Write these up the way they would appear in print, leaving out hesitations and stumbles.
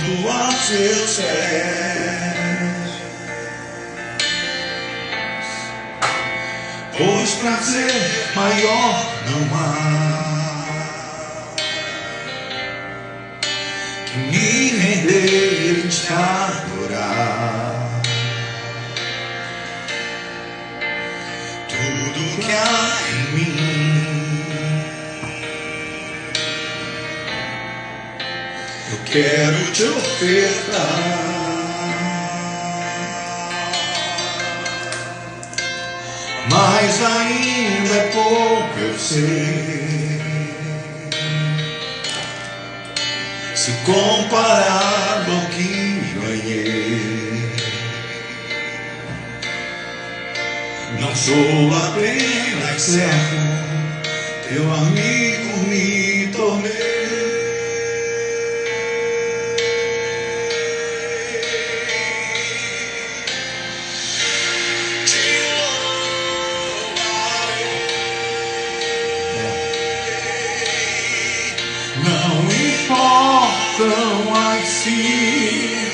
junto aos seus pés, pois prazer maior não há que me render e te adorar. Tudo que há em mim eu quero te ofertar. Mas ainda é pouco, eu sei, se comparado ao que ganhei. Não sou apenas servo, teu amigo me tornei. Não importam as circunstâncias,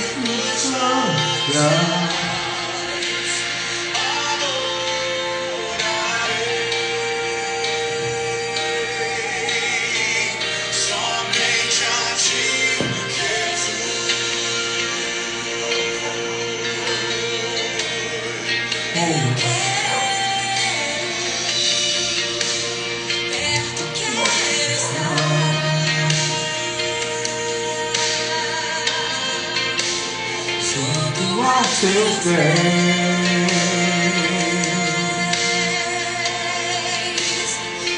somente a ti, Jesus. Junto aos seus pés,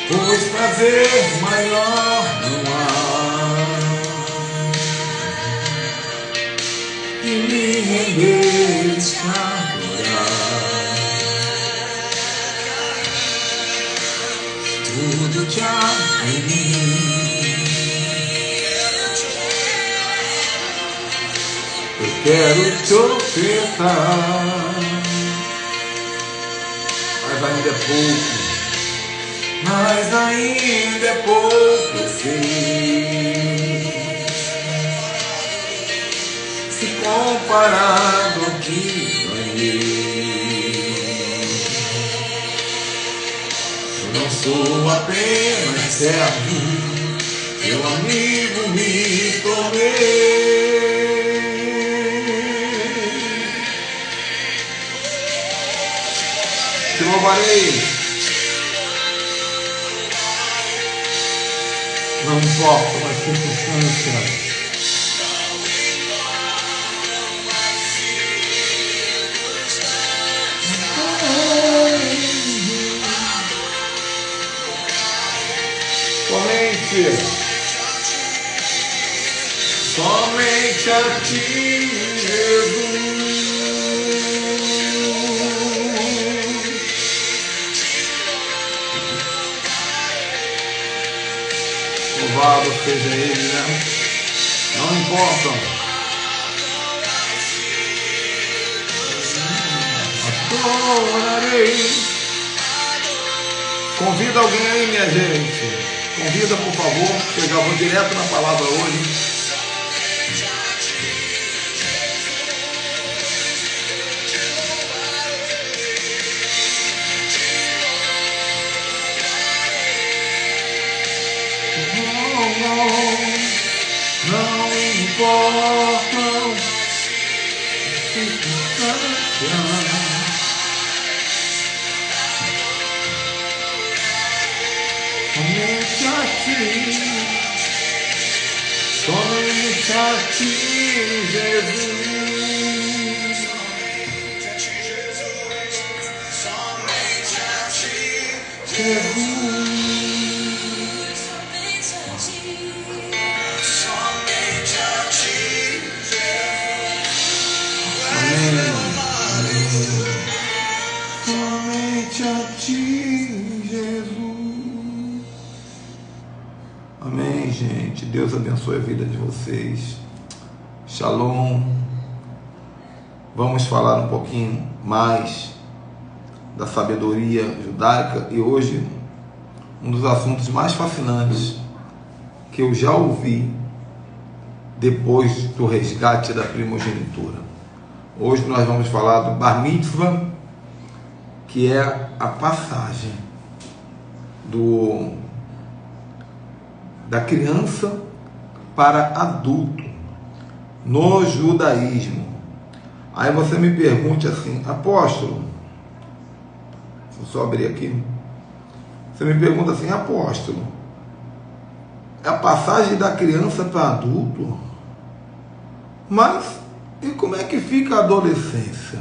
pois prazer maior não há que me render e te adorar. Tudo que há em mim eu quero te ofertar. Mas ainda é pouco, mas ainda é pouco, eu sei, se comparado ao que ganhei. Eu não sou apenas servo, teu amigo me tornei. Te louvarei, não importa as circunstâncias. Somente a ti, Jesus. Louvado seja Ele, né? Não importa. Adorarei. Convida alguém aí, minha gente. Convida, por favor, que eu já vou direto na palavra hoje. Não importam as circunstâncias, somente a ti, somente a ti, Jesus. Somente a ti, Jesus. Somente a ti, Jesus. Amém, gente. Deus abençoe a vida de vocês. Shalom. Vamos falar um pouquinho mais da sabedoria judaica e hoje um dos assuntos mais fascinantes que eu já ouvi depois do resgate da primogenitura. Hoje nós vamos falar do Bar Mitzvah, que é a passagem da criança para adulto no judaísmo. Aí você me pergunte assim, apóstolo, deixa eu só abrir aqui, você me pergunta assim, apóstolo, é a passagem da criança para adulto? Mas e como é que fica a adolescência?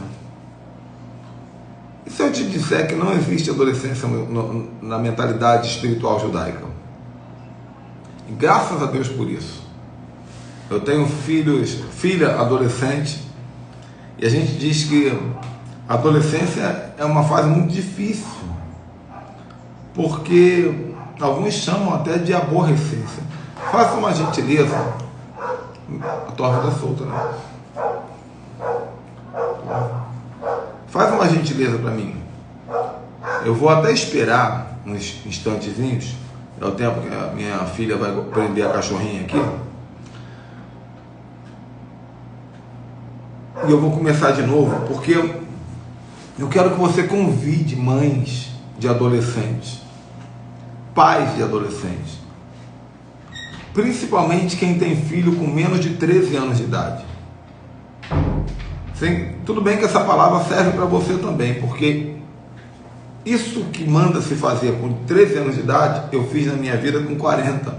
E se eu te disser que não existe adolescência na mentalidade espiritual judaica? E graças a Deus por isso. Eu tenho filha adolescente, e a gente diz que a adolescência é uma fase muito difícil, porque alguns chamam até de aborrecência. Faça uma gentileza. A tua vida é solta, né? Faz uma gentileza para mim. Eu vou até esperar uns instantezinhos. É o tempo que a minha filha vai prender a cachorrinha aqui. E eu vou começar de novo, porque eu quero que você convide mães de adolescentes, pais de adolescentes, principalmente quem tem filho com menos de 13 anos de idade. Sim, tudo bem que essa palavra serve para você também, porque isso que manda se fazer com 13 anos de idade, eu fiz na minha vida com 40.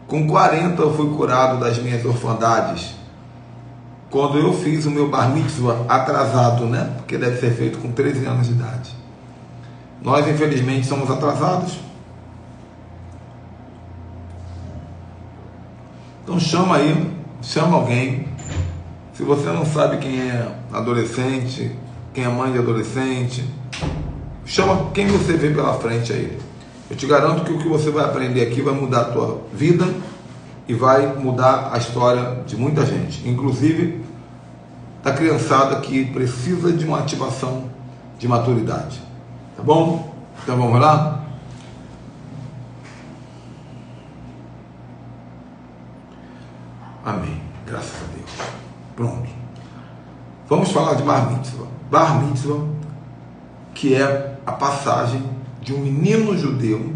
Com 40 eu fui curado das minhas orfandades. Quando eu fiz o meu bar mitzvah atrasado, né? Porque deve ser feito com 13 anos de idade. Nós, infelizmente, somos atrasados. Então chama aí, chama alguém. Se você não sabe quem é adolescente, quem é mãe de adolescente, chama quem você vê pela frente aí. Eu te garanto que o que você vai aprender aqui vai mudar a tua vida e vai mudar a história de muita gente, inclusive da criançada que precisa de uma ativação de maturidade. Tá bom? Então vamos lá? Amém. Graças a Deus. Pronto. Vamos falar de Bar Mitzvah. Bar Mitzvah, que é a passagem de um menino judeu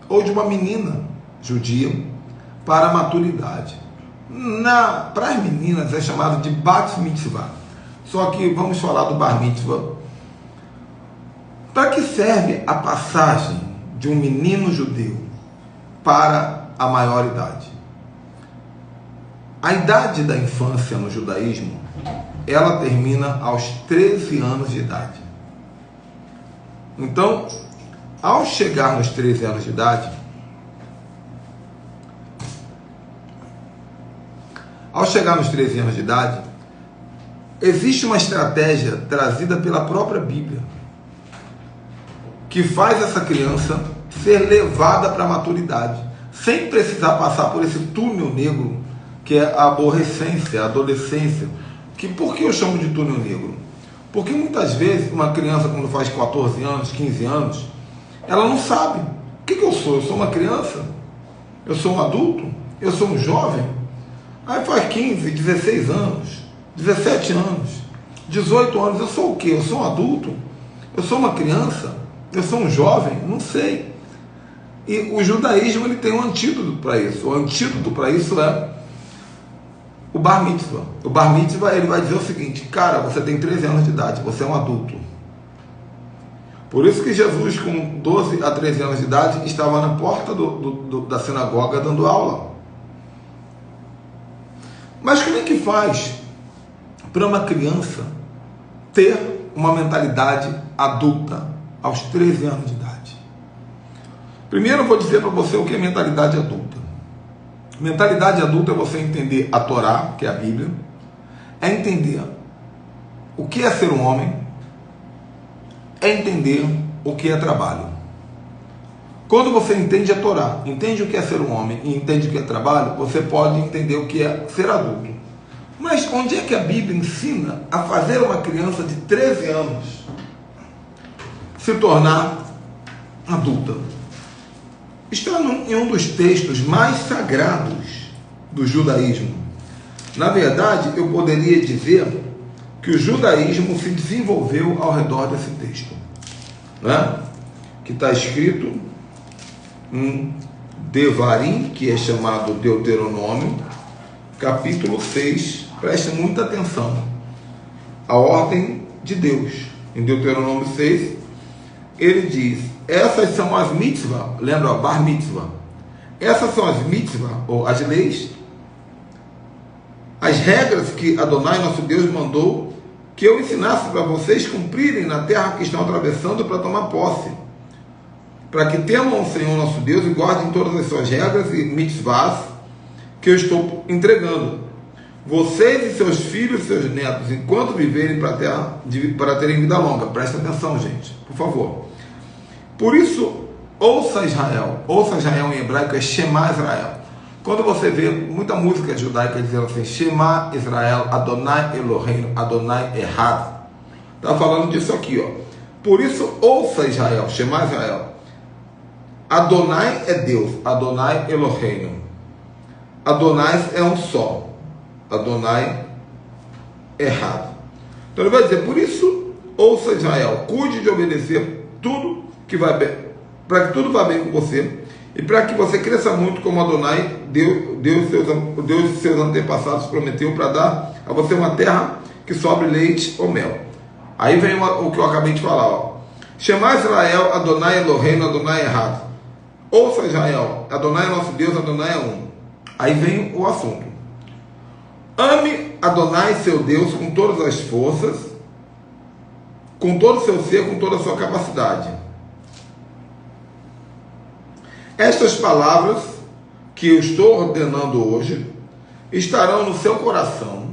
ou de uma menina judia para a maturidade. Para as meninas é chamado de Bat Mitzvah. Só que vamos falar do Bar Mitzvah. Para que serve a passagem de um menino judeu para a maioridade? A idade da infância no judaísmo, ela termina aos 13 anos de idade. Então, ao chegar nos 13 anos de idade, existe uma estratégia trazida pela própria Bíblia que faz essa criança ser levada para a maturidade, sem precisar passar por esse túnel negro que é a aborrecência, a adolescência. Por que eu chamo de túnel negro? Porque muitas vezes uma criança, quando faz 14 anos, 15 anos, ela não sabe. O que eu sou? Eu sou uma criança? Eu sou um adulto? Eu sou um jovem? Aí faz 15, 16 anos, 17 anos, 18 anos, eu sou o quê? Eu sou um adulto? Eu sou uma criança? Eu sou um jovem? Não sei. E o judaísmo ele tem um antídoto para isso. O antídoto para isso é o Bar Mitzvah. O Bar Mitzvah ele vai dizer o seguinte: cara, você tem 13 anos de idade, você é um adulto. Por isso que Jesus, com 12 a 13 anos de idade, estava na porta da sinagoga dando aula. Mas como é que faz para uma criança ter uma mentalidade adulta aos 13 anos de idade? Primeiro eu vou dizer para você o que é mentalidade adulta. Mentalidade adulta é você entender a Torá, que é a Bíblia, é entender o que é ser um homem, é entender o que é trabalho. Quando você entende a Torá, entende o que é ser um homem e entende o que é trabalho, você pode entender o que é ser adulto. Mas onde é que a Bíblia ensina a fazer uma criança de 13 anos se tornar adulta? Está em um dos textos mais sagrados do judaísmo. Na verdade, eu poderia dizer que o judaísmo se desenvolveu ao redor desse texto, né? Que está escrito em Devarim, que é chamado Deuteronômio, capítulo 6. Preste muita atenção. A ordem de Deus. Em Deuteronômio 6, ele diz: essas são as mitzvah, lembra, bar mitzvah. Essas são as mitzvah, ou as leis, as regras que Adonai, nosso Deus, mandou que eu ensinasse para vocês cumprirem na terra que estão atravessando para tomar posse, para que temam o Senhor nosso Deus e guardem todas as suas regras e mitzvahs que eu estou entregando. Vocês e seus filhos e seus netos, enquanto viverem para a terra, para terem vida longa. Presta atenção, gente, por favor. Por isso, ouça Israel. Ouça Israel em hebraico é Shema Israel. Quando você vê muita música judaica dizendo assim, Shema Israel, Adonai Eloheinu, Adonai Echad, está falando disso aqui, ó. Por isso, ouça Israel, Shema Israel. Adonai é Deus, Adonai Eloheinu. Adonai é um só. Adonai Echad. Então ele vai dizer, por isso, ouça Israel, cuide de obedecer tudo que vai bem, para que tudo vá bem com você, e para que você cresça muito como Adonai, Deus de seus antepassados prometeu, para dar a você uma terra que sobre leite ou mel. Aí vem o que eu acabei de falar, ó. Shema Israel, Adonai Eloheinu, Adonai Echad. Ouça Israel, Adonai é nosso Deus, Adonai é um. Aí vem o assunto. Ame Adonai, seu Deus, com todas as forças, com todo o seu ser, com toda a sua capacidade. Estas palavras que eu estou ordenando hoje estarão no seu coração.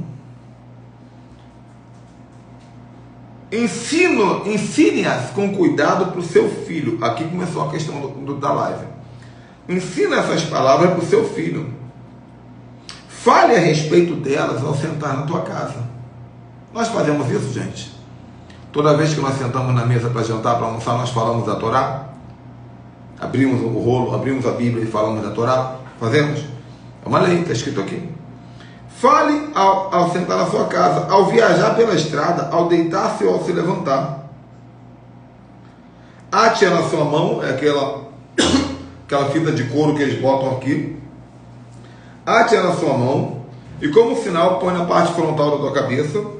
Ensine-as com cuidado para o seu filho. Aqui começou a questão da live. Ensina essas palavras para o seu filho. Fale a respeito delas ao sentar na tua casa. Nós fazemos isso, gente. Toda vez que nós sentamos na mesa para jantar, para almoçar, nós falamos da Torá. Abrimos o rolo, abrimos a Bíblia e falamos da Torá. Fazemos? É uma lei, está escrito aqui. Fale ao sentar na sua casa, ao viajar pela estrada, ao deitar-se ou ao se levantar. Ate na sua mão, é aquela fita de couro que eles botam aqui. Ate na sua mão e como sinal põe na parte frontal da tua cabeça.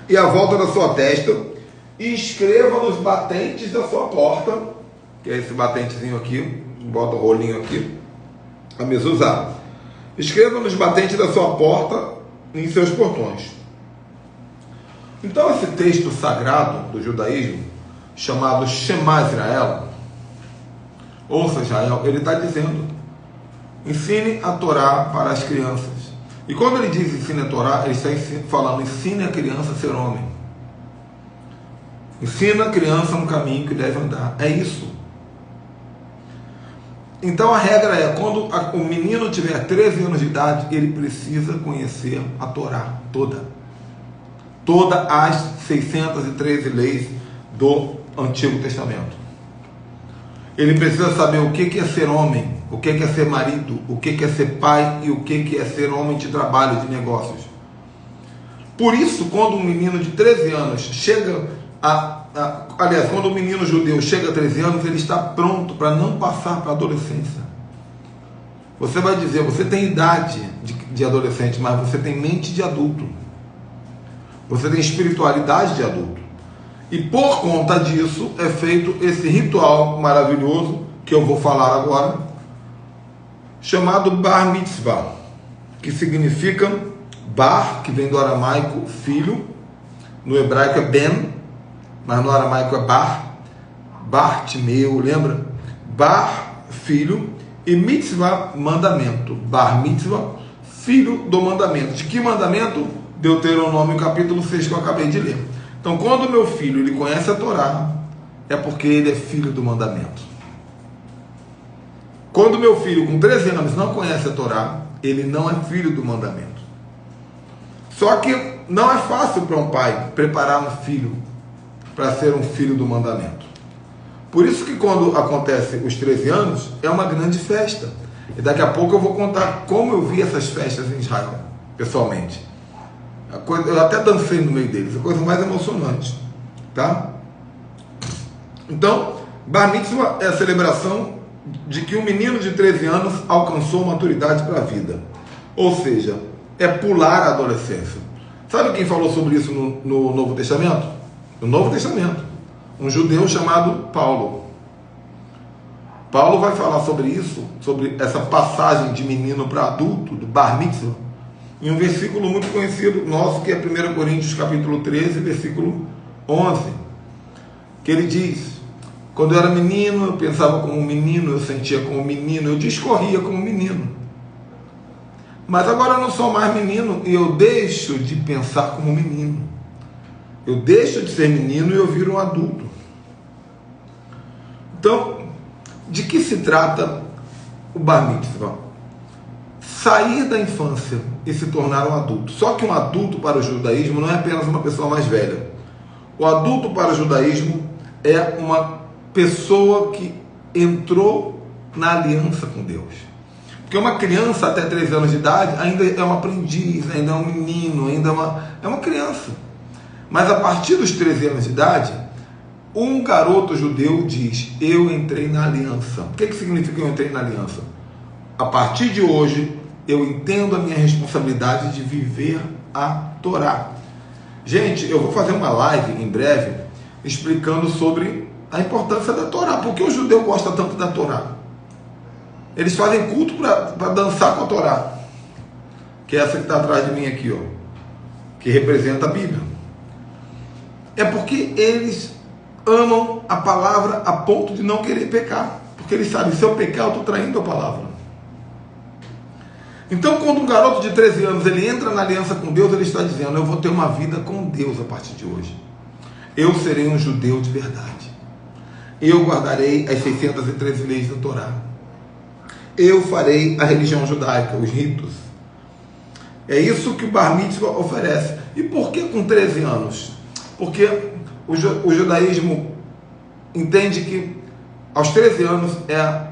E a volta da sua testa, e escreva nos batentes da sua porta, que é esse batentezinho aqui, bota o rolinho aqui, a mezuzá. Escreva nos batentes da sua porta, em seus portões. Então esse texto sagrado do judaísmo, chamado Shema Israel, ouça Israel, ele está dizendo, ensine a Torá para as crianças. E quando ele diz ensine a Torá, ele está falando, ensine a criança a ser homem. Ensina a criança um caminho que deve andar. É isso. Então a regra é, quando o menino tiver 13 anos de idade, ele precisa conhecer a Torá toda. Todas as 613 leis do Antigo Testamento. Ele precisa saber o que é ser homem, o que é ser marido, o que é ser pai e o que é ser homem de trabalho, de negócios. Por isso, quando um menino de 13 anos chega aliás, quando um menino judeu chega a 13 anos, ele está pronto para não passar para a adolescência. Você vai dizer, você tem idade de adolescente, mas você tem mente de adulto. Você tem espiritualidade de adulto. E por conta disso é feito esse ritual maravilhoso que eu vou falar agora, chamado Bar Mitzvah, que significa Bar, que vem do aramaico filho, no hebraico é Ben, mas no aramaico é Bar, Bartimeu, lembra? Bar, filho, e Mitzvah, mandamento. Bar Mitzvah, filho do mandamento. De que mandamento? Deuteronômio capítulo 6 que eu acabei de ler. Então, quando o meu filho ele conhece a Torá, é porque ele é filho do mandamento. Quando o meu filho com 13 anos não conhece a Torá, ele não é filho do mandamento. Só que não é fácil para um pai preparar um filho para ser um filho do mandamento. Por isso que quando acontece os 13 anos, é uma grande festa. E daqui a pouco eu vou contar como eu vi essas festas em Israel, pessoalmente. Eu até dancei no meio deles, a coisa mais emocionante. Tá? Então, Bar Mitzvah é a celebração de que um menino de 13 anos alcançou maturidade para a vida. Ou seja, é pular a adolescência. Sabe quem falou sobre isso no Novo Testamento? No Novo Testamento. Um judeu chamado Paulo. Paulo vai falar sobre isso, sobre essa passagem de menino para adulto, do Bar Mitzvah, em um versículo muito conhecido nosso, que é 1 Coríntios capítulo 13, versículo 11, que ele diz: quando eu era menino, eu pensava como um menino, eu sentia como um menino, eu discorria como um menino. Mas agora eu não sou mais menino e eu deixo de pensar como um menino. Eu deixo de ser menino e eu viro um adulto. Então, de que se trata o Bar Mitzvah? Sair da infância e se tornar um adulto. Só que um adulto para o judaísmo não é apenas uma pessoa mais velha. O adulto para o judaísmo é uma pessoa que entrou na aliança com Deus. Porque uma criança até 13 anos de idade ainda é um aprendiz, ainda é um menino, ainda é uma criança. Mas a partir dos 13 anos de idade, um garoto judeu diz: eu entrei na aliança. O que significa eu entrei na aliança? A partir de hoje, eu entendo a minha responsabilidade de viver a Torá. Gente, eu vou fazer uma live em breve explicando sobre a importância da Torá. Por que o judeu gosta tanto da Torá? Eles fazem culto para dançar com a Torá, que é essa que está atrás de mim aqui, ó, que representa a Bíblia. É porque eles amam a palavra a ponto de não querer pecar, porque eles sabem: se eu pecar, eu estou traindo a palavra. Então, quando um garoto de 13 anos ele entra na aliança com Deus, ele está dizendo: eu vou ter uma vida com Deus a partir de hoje. Eu serei um judeu de verdade. Eu guardarei as 613 leis da Torá. Eu farei a religião judaica, os ritos. É isso que o Bar Mitzvah oferece. E por que com 13 anos? Porque o judaísmo entende que aos 13 anos é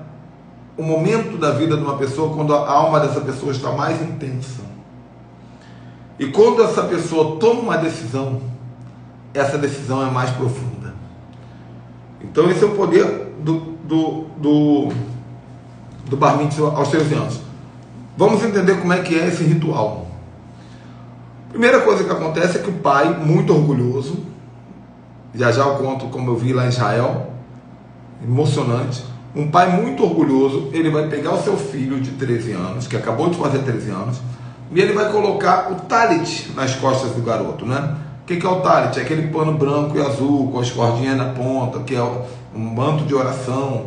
o momento da vida de uma pessoa quando a alma dessa pessoa está mais intensa. E quando essa pessoa toma uma decisão, essa decisão é mais profunda. Então esse é o poder do Bar Mitzvah aos 13 anos. Vamos entender como é que é esse ritual. Primeira coisa que acontece é que o pai, muito orgulhoso, já eu conto como eu vi lá em Israel, emocionante, um pai muito orgulhoso, ele vai pegar o seu filho de 13 anos, que acabou de fazer 13 anos, e ele vai colocar o talit nas costas do garoto, né? O que é o talit? É aquele pano branco e azul, com as cordinhas na ponta, que é um manto de oração,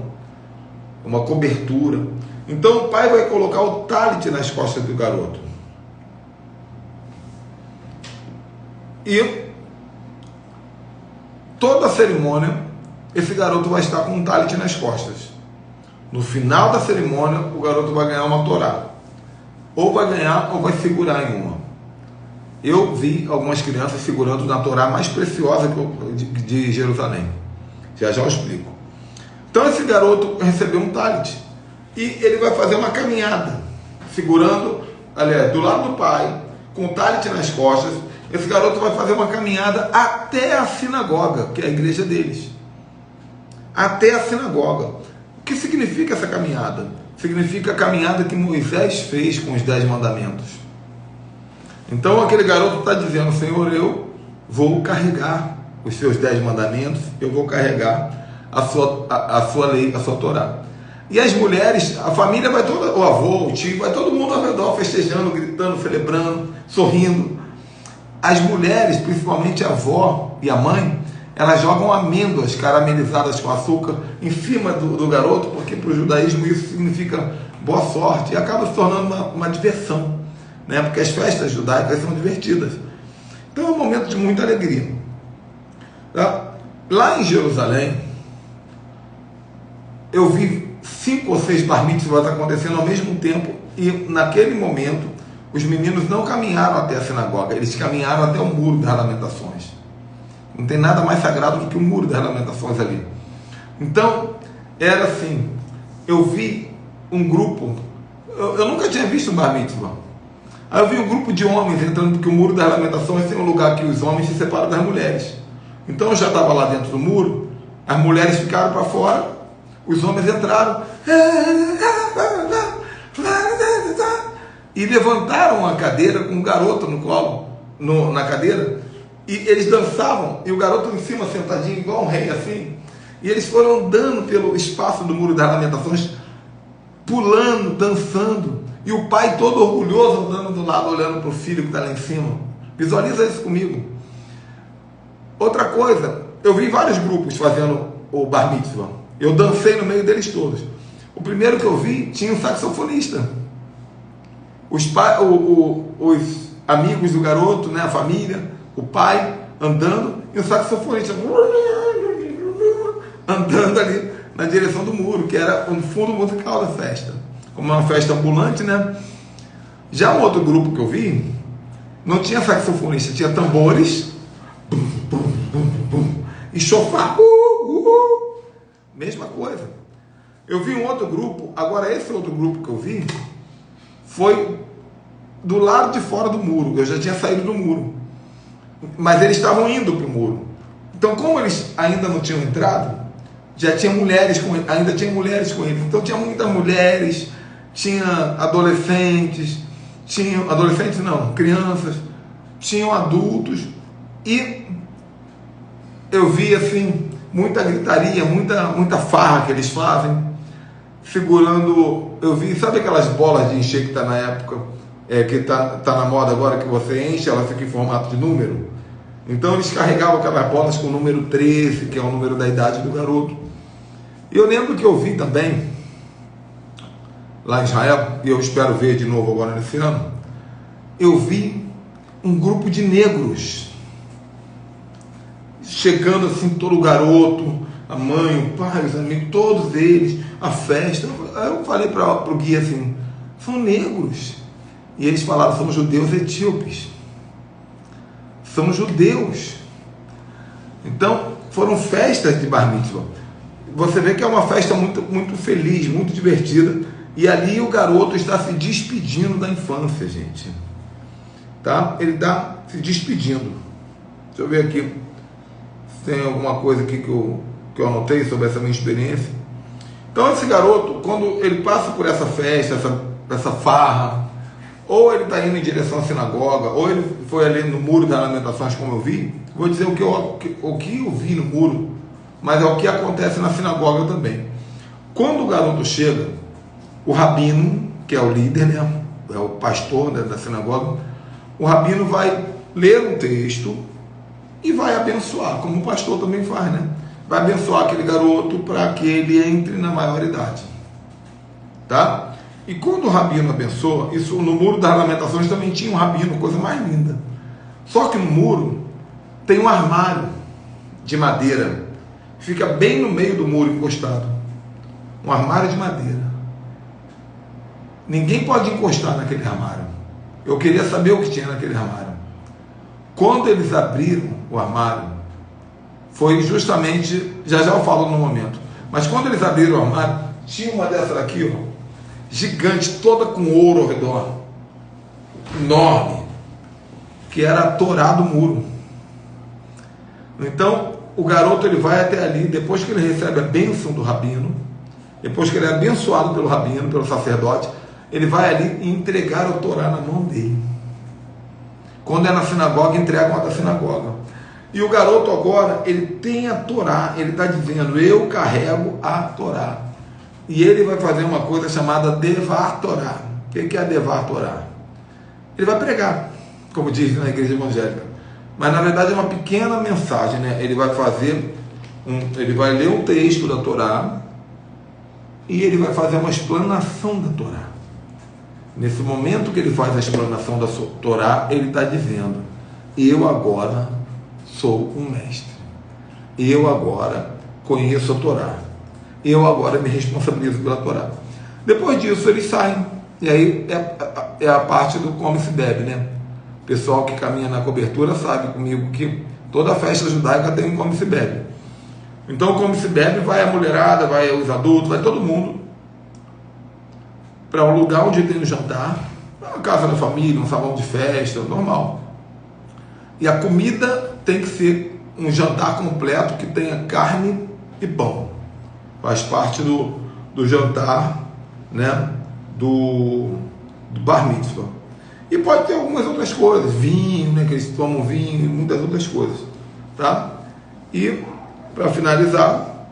uma cobertura. Então o pai vai colocar o talit nas costas do garoto. E toda a cerimônia, esse garoto vai estar com um talit nas costas. No final da cerimônia, o garoto vai ganhar uma Torá. Ou vai ganhar ou vai segurar em uma. Eu vi algumas crianças segurando na Torá mais preciosa de Jerusalém. Já eu explico. Então esse garoto recebeu um talit. E ele vai fazer uma caminhada, segurando, aliás, do lado do pai, com o talit nas costas. Esse garoto vai fazer uma caminhada até a sinagoga, que é a igreja deles. Até a sinagoga. O que significa essa caminhada? Significa a caminhada que Moisés fez com os 10 mandamentos. Então aquele garoto está dizendo: Senhor, eu vou carregar os seus 10 mandamentos, eu vou carregar a sua lei, a sua Torá. E as mulheres, a família vai toda, o avô, o tio, vai todo mundo ao redor festejando, gritando, celebrando, sorrindo. As mulheres, principalmente a avó e a mãe, elas jogam amêndoas caramelizadas com açúcar em cima do garoto, porque para o judaísmo isso significa boa sorte, e acaba se tornando uma diversão, né? Porque as festas judaicas são divertidas. Então é um momento de muita alegria. Lá em Jerusalém, eu vi 5 ou 6 bar mitzvahs acontecendo ao mesmo tempo, e naquele momento os meninos não caminharam até a sinagoga, eles caminharam até o muro das lamentações. Não tem nada mais sagrado do que o muro das lamentações ali. Então, era assim, eu vi um grupo, eu nunca tinha visto um bar mitzvah. Aí eu vi um grupo de homens entrando, porque o muro das lamentações tem um lugar que os homens se separam das mulheres. Então eu já estava lá dentro do muro, as mulheres ficaram para fora, os homens entraram e levantaram a cadeira com um garoto no colo, na cadeira, e eles dançavam, e o garoto em cima sentadinho igual um rei assim, e eles foram andando pelo espaço do muro das lamentações, pulando, dançando, e o pai todo orgulhoso andando do lado, olhando para o filho que está lá em cima. Visualiza isso comigo. Outra coisa, eu vi vários grupos fazendo o bar mitzvah, eu dancei no meio deles todos. O primeiro que eu vi tinha um saxofonista, os amigos do garoto, né, a família, o pai andando, e o saxofonista andando ali na direção do muro, que era o fundo musical da festa, como uma festa ambulante, né? Já um outro grupo que eu vi, não tinha saxofonista, tinha tambores, bum, bum, bum, bum, e chofar, mesma coisa. Eu vi um outro grupo, agora esse outro grupo que eu vi, foi do lado de fora do muro, eu já tinha saído do muro, mas eles estavam indo para o muro. Então, como eles ainda não tinham entrado, já tinha mulheres com eles, ainda tinha mulheres com eles. Então tinha muitas mulheres, tinha adolescentes, crianças, tinham adultos, e eu vi assim muita gritaria, muita farra que eles fazem, segurando. Eu vi, sabe aquelas bolas de encher que está na época, que está na moda agora, que você enche, ela fica em formato de número. Então eles carregavam aquelas bolas com o número 13, que é o número da idade do garoto. E eu lembro que eu vi também, lá em Israel, e eu espero ver de novo agora nesse ano, eu vi um grupo de negros chegando assim, todo o garoto, a mãe, o pai, os amigos, todos eles, a festa. Aí eu falei para o guia assim, são negros. E eles falaram, somos judeus etíopes. Somos judeus. Então, foram festas de bar mitzvah. Você vê que é uma festa muito, muito feliz, muito divertida. E ali o garoto está se despedindo da infância, gente. Tá? Ele está se despedindo. Deixa eu ver aqui se tem alguma coisa aqui que eu anotei sobre essa minha experiência. Então esse garoto, quando ele passa por essa festa, essa farra, ou ele está indo em direção à sinagoga, ou ele foi ali no muro das lamentações, como eu vi, vou dizer o que eu vi no muro, mas é o que acontece na sinagoga também. Quando o garoto chega, o rabino, que é o líder, né, é o pastor da sinagoga, o rabino vai ler um texto e vai abençoar, como o pastor também faz, né? Vai abençoar aquele garoto para que ele entre na maioridade, tá? E quando o rabino abençoa, isso no muro das lamentações também tinha um rabino, coisa mais linda. Só que no muro tem um armário de madeira, fica bem no meio do muro encostado. Um armário de madeira. Ninguém pode encostar naquele armário. Eu queria saber o que tinha naquele armário. Quando eles abriram o armário, foi justamente, já eu falo no momento, mas quando eles abriram o armário, tinha uma dessa daqui, ó, gigante, toda com ouro ao redor, enorme, que era a Torá do muro. Então o garoto ele vai até ali, depois que ele recebe a bênção do rabino, depois que ele é abençoado pelo rabino, pelo sacerdote, ele vai ali entregar a Torá na mão dele. Quando é na sinagoga, entregam a da sinagoga. E o garoto agora, ele tem a Torá, ele está dizendo, eu carrego a Torá. E ele vai fazer uma coisa chamada Devar Torá. O que é Devar Torá? Ele vai pregar, como diz na igreja evangélica. Mas na verdade é uma pequena mensagem, né? Ele vai ele vai ler um texto da Torá e ele vai fazer uma explanação da Torá. Nesse momento que ele faz a explanação da Torá, ele está dizendo, eu agora sou um mestre. Eu agora conheço a Torá. Eu agora me responsabilizo pela Torá. Depois disso, eles saem. E aí é a parte do come se bebe, né? O pessoal que caminha na cobertura sabe comigo que toda festa judaica tem um come se bebe. Então, como se bebe, vai a mulherada, vai os adultos, vai todo mundo para um lugar onde tem um jantar, uma casa da família, um salão de festa, normal. E a comida tem que ser um jantar completo que tenha carne e pão. Faz parte do jantar, né, do bar mitzvah. E pode ter algumas outras coisas, vinho, né, que eles tomam vinho, e muitas outras coisas, tá? E para finalizar,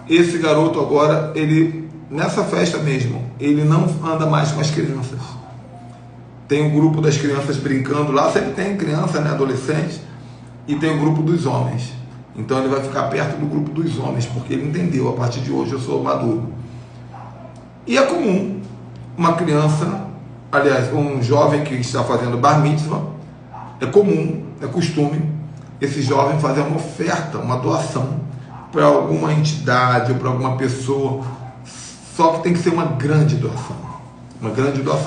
esse garoto agora, ele nessa festa mesmo, ele não anda mais com as crianças. Tem um grupo das crianças brincando lá, sempre tem criança, né, adolescente, e tem o grupo dos homens. Então ele vai ficar perto do grupo dos homens, porque ele entendeu, a partir de hoje eu sou maduro. E é comum uma criança, aliás, um jovem que está fazendo bar mitzvah, é comum, é costume, esse jovem fazer uma oferta, uma doação para alguma entidade ou para alguma pessoa, só que tem que ser uma grande doação,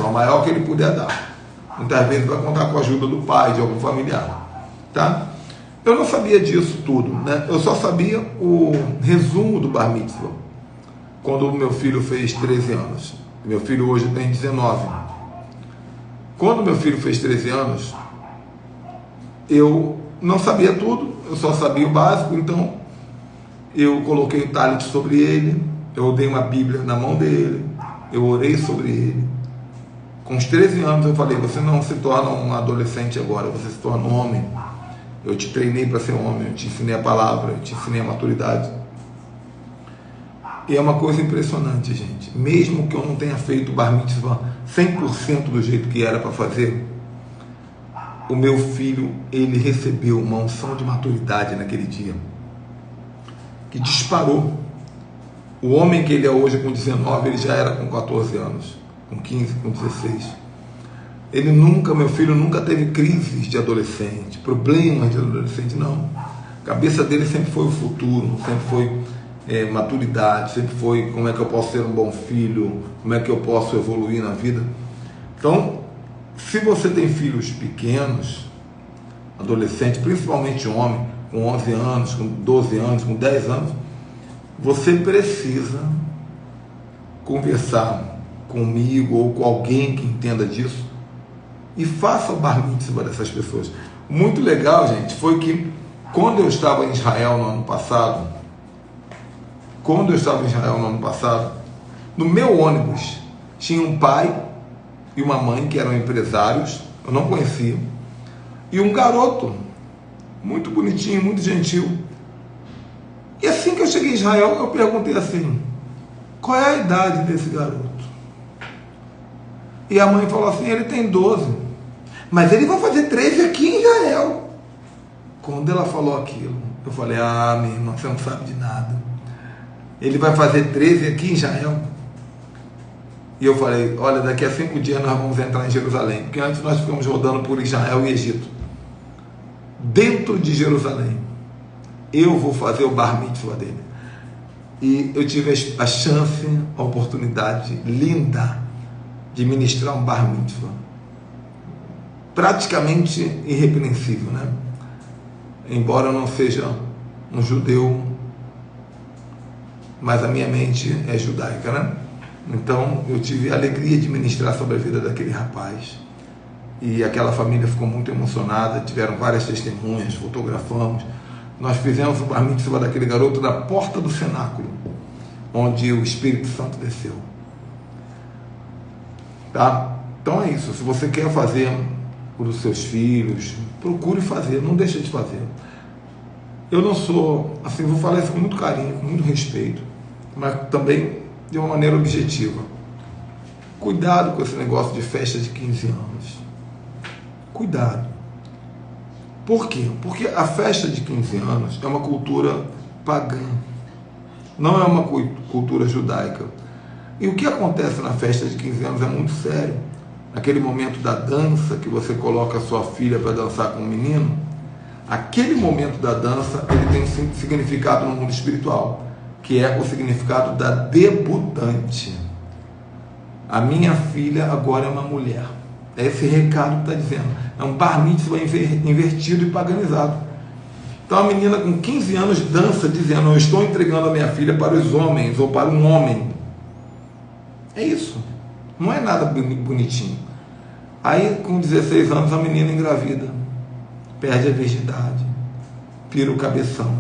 a maior que ele puder dar. Muitas vezes vai contar com a ajuda do pai, de algum familiar, tá? Eu não sabia disso tudo, né? Eu só sabia o resumo do bar mitzvah quando o meu filho fez 13 anos. Meu filho hoje tem 19. Quando meu filho fez 13 anos, eu não sabia tudo, eu só sabia o básico. Então eu coloquei o talit sobre ele, eu dei uma Bíblia na mão dele, eu orei sobre ele. Com os 13 anos eu falei: você não se torna um adolescente agora, você se torna um homem. Eu te treinei para ser homem, eu te ensinei a palavra, eu te ensinei a maturidade. E é uma coisa impressionante, gente. Mesmo que eu não tenha feito o bar mitzvah 100% do jeito que era para fazer, o meu filho, ele recebeu uma unção de maturidade naquele dia, que disparou. O homem que ele é hoje com 19, ele já era com 14 anos, com 15, com 16. Meu filho nunca teve crises de adolescente, problemas de adolescente, não. A cabeça dele sempre foi o futuro, sempre foi maturidade, sempre foi como é que eu posso ser um bom filho, como é que eu posso evoluir na vida. Então, se você tem filhos pequenos, adolescente, principalmente homem, com 11 anos, com 12 anos, com 10 anos, você precisa conversar comigo ou com alguém que entenda disso e faça o bar mitzvah dessas pessoas. Muito legal, gente, foi que quando eu estava em Israel no ano passado, no meu ônibus tinha um pai e uma mãe que eram empresários, eu não conhecia, e um garoto muito bonitinho, muito gentil. E assim que eu cheguei em Israel, eu perguntei assim: qual é a idade desse garoto? E a mãe falou assim: ele tem 12, mas ele vai fazer 13 aqui em Israel. Quando ela falou aquilo, eu falei: ah, minha irmã, você não sabe de nada. Ele vai fazer 13 aqui em Israel? E eu falei: olha, daqui a 5 dias nós vamos entrar em Jerusalém, porque antes nós ficamos rodando por Israel e Egito. Dentro de Jerusalém, eu vou fazer o bar mitzvah dele. E eu tive a chance, a oportunidade linda de ministrar um bar mitzvah praticamente irrepreensível, né? Embora eu não seja um judeu, mas a minha mente é judaica, né? Então eu tive a alegria de ministrar sobre a vida daquele rapaz, e aquela família ficou muito emocionada, tiveram várias testemunhas, fotografamos. Nós fizemos o bar mitzvah daquele garoto na porta do cenáculo, onde o Espírito Santo desceu. Tá? Então é isso. Se você quer fazer para os seus filhos, procure fazer, não deixe de fazer. Eu não sou, assim, vou falar isso com muito carinho, com muito respeito, mas também de uma maneira objetiva. Cuidado com esse negócio de festa de 15 anos. Cuidado. Por quê? Porque a festa de 15 anos é uma cultura pagã, não é uma cultura judaica. E o que acontece na festa de 15 anos é muito sério. Naquele momento da dança, que você coloca a sua filha para dançar com um menino, aquele momento da dança, ele tem um significado no mundo espiritual, que é o significado da debutante. A minha filha agora é uma mulher. É esse recado que está dizendo. É um bar mitzvah invertido e paganizado. Então a menina com 15 anos dança dizendo: eu estou entregando a minha filha para os homens ou para um homem. É isso. Não é nada bonitinho. Aí com 16 anos a menina engravida, perde a virgindade, pira o cabeção.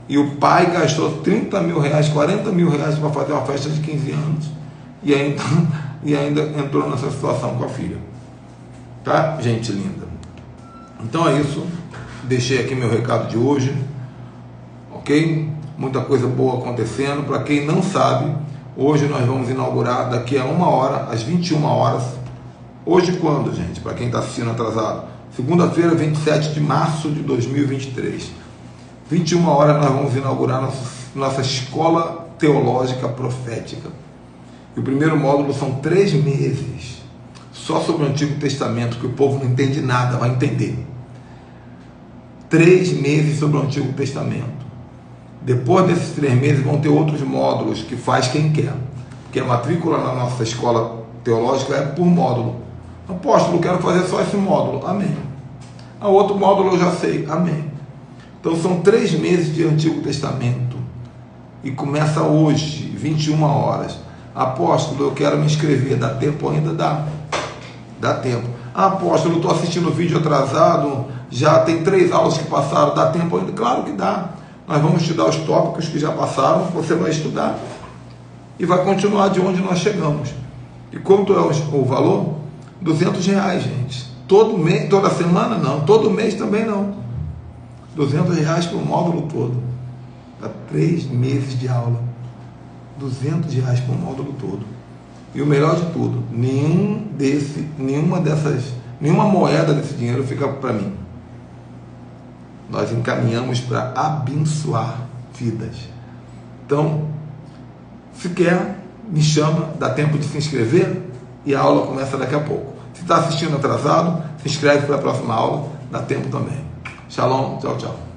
E o pai gastou 30 mil reais, 40 mil reais para fazer uma festa de 15 anos e ainda entrou nessa situação com a filha. Tá, gente linda? Então é isso. Deixei aqui meu recado de hoje. Ok? Muita coisa boa acontecendo. Para quem não sabe, hoje nós vamos inaugurar daqui a 1 hora, às 21 horas. Hoje quando, gente? Para quem está assistindo atrasado. Segunda-feira, 27 de março de 2023. 21 horas nós vamos inaugurar nossa escola teológica profética. E o primeiro módulo são 3 meses. Só sobre o Antigo Testamento, que o povo não entende nada, vai entender. 3 meses sobre o Antigo Testamento. Depois desses 3 meses vão ter outros módulos que faz quem quer. Porque a matrícula na nossa escola teológica é por módulo. Apóstolo, quero fazer só esse módulo. Amém. A outro módulo eu já sei. Amém. Então são 3 meses de Antigo Testamento. E começa hoje, 21 horas. Apóstolo, eu quero me inscrever. Dá tempo ainda? Dá tempo. Apóstolo, eu estou assistindo o vídeo atrasado. Já tem 3 aulas que passaram. Dá tempo ainda? Claro que dá. Nós vamos estudar os tópicos que já passaram. Você vai estudar. E vai continuar de onde nós chegamos. E quanto é o valor? R$200, gente. Todo mês, toda semana não. Todo mês também não. R$200 por módulo todo. Para 3 meses de aula. R$200 por módulo todo. E o melhor de tudo, nenhuma moeda desse dinheiro fica para mim. Nós encaminhamos para abençoar vidas. Então, se quer, me chama, dá tempo de se inscrever e a aula começa daqui a pouco. Se está assistindo atrasado, se inscreve para a próxima aula, dá tempo também. Shalom, tchau, tchau.